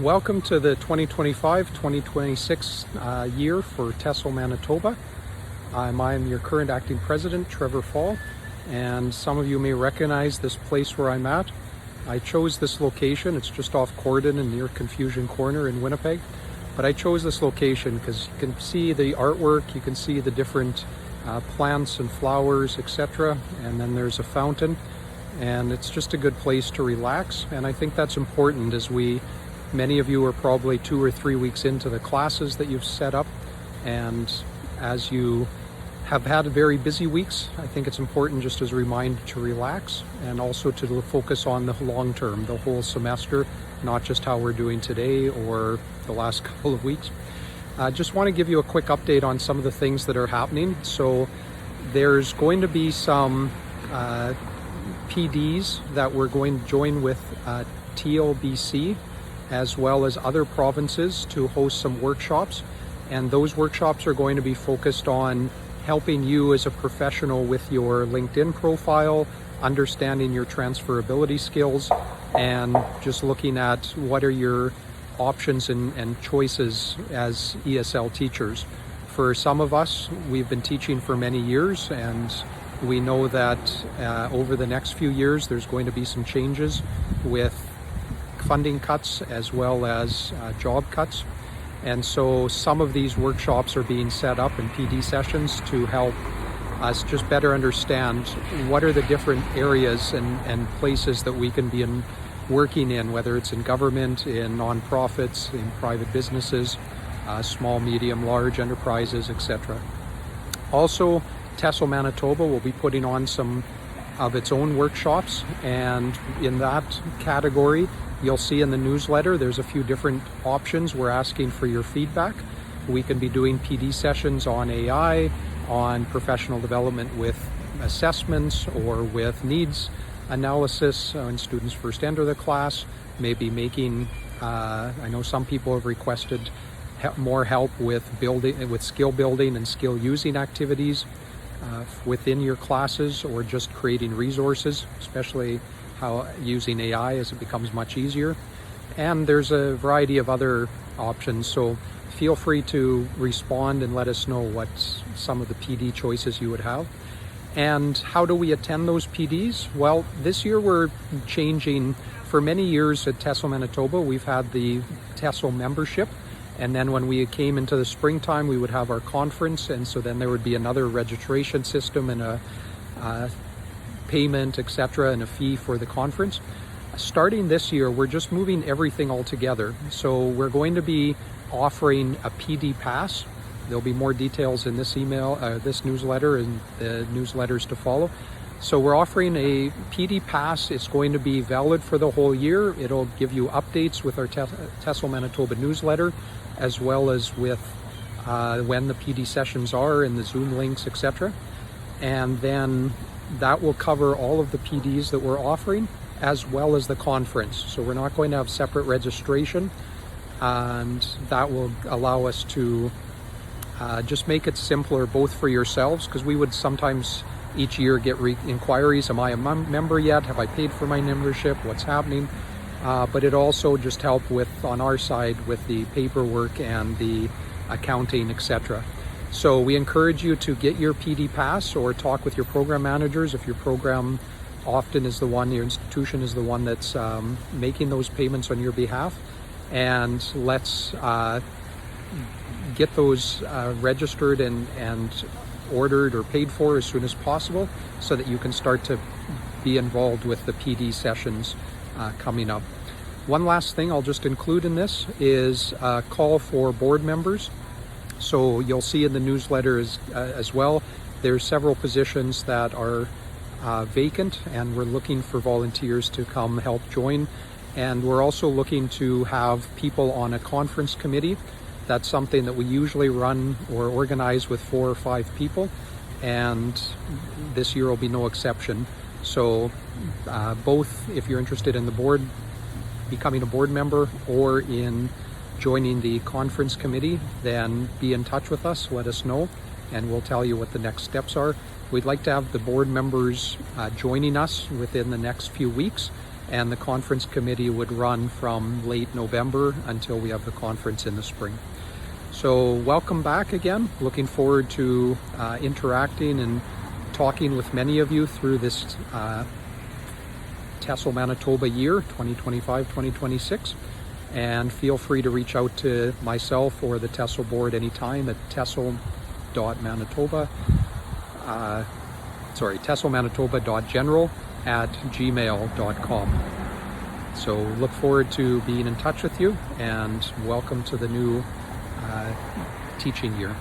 Welcome to the 2025-2026 year for TESL Manitoba. I'm your current acting president, Trevor Fall, and some of you may recognize this place where I'm at. I chose this location. It's just off Corden and near Confusion Corner in Winnipeg. But I chose this location because you can see the artwork, you can see the different plants and flowers, etc. And then there's a fountain, and it's just a good place to relax. And I think that's important as many of you are probably 2 or 3 weeks into the classes that you've set up, and as you have had very busy weeks, I think it's important just as a reminder to relax and also to focus on the long term, the whole semester, not just how we're doing today or the last couple of weeks. I just want to give you a quick update on some of the things that are happening. So there's going to be some PDs that we're going to join with TLBC as well as other provinces to host some workshops, and those workshops are going to be focused on helping you as a professional with your LinkedIn profile, understanding your transferability skills, and just looking at what are your options and choices as ESL teachers. For some of us, we've been teaching for many years, and we know that over the next few years there's going to be some changes with funding cuts as well as job cuts. And so some of these workshops are being set up in PD sessions to help us just better understand what are the different areas and places that we can be working in, whether it's in government, in nonprofits, in private businesses, small, medium, large enterprises, etc. Also, TESL Manitoba will be putting on some of its own workshops, and in that category, you'll see in the newsletter there's a few different options. We're asking for your feedback. We can be doing PD sessions on AI, on professional development with assessments or with needs analysis when students first enter the class, maybe making, I know some people have requested more help with skill building and skill using activities within your classes, or just creating resources, especially how using AI as it becomes much easier. And there's a variety of other options, so feel free to respond and let us know what some of the PD choices you would have. And how do we attend those PDs? Well, this year we're changing. For many years at TESL Manitoba, we've had the TESL membership, and then when we came into the springtime, we would have our conference, and so then there would be another registration system and a payment, etc., and a fee for the conference. Starting this year, we're just moving everything all together. So we're going to be offering a PD pass. There'll be more details in this email, this newsletter, and the newsletters to follow. So we're offering a PD pass. It's going to be valid for the whole year. It'll give you updates with our TESL Manitoba newsletter, as well as with when the PD sessions are and the Zoom links, etc. And then that will cover all of the PDs that we're offering, as well as the conference. So we're not going to have separate registration, and that will allow us to just make it simpler both for yourselves, because we would sometimes each year get inquiries, am I a member yet? Have I paid for my membership? What's happening? But it also just help with, on our side, with the paperwork and the accounting, etc. So we encourage you to get your PD pass or talk with your program managers if your program often is the one, your institution is the one that's making those payments on your behalf. And let's get those registered and ordered or paid for as soon as possible, so that you can start to be involved with the PD sessions coming up. One last thing I'll just include in this is a call for board members. So you'll see in the newsletter as well, there's several positions that are vacant, and we're looking for volunteers to come help join. And we're also looking to have people on a conference committee. That's something that we usually run or organize with 4 or 5 people, and this year will be no exception. So both, if you're interested in the board, becoming a board member, or in joining the conference committee, then be in touch with us, let us know, and we'll tell you what the next steps are. We'd like to have the board members joining us within the next few weeks, and the conference committee would run from late November until we have the conference in the spring. So welcome back again. Looking forward to interacting and talking with many of you through this TESL Manitoba year 2025-2026, and feel free to reach out to myself or the TESL board anytime at teslmanitoba.general@gmail.com. So look forward to being in touch with you, and welcome to the new teaching year.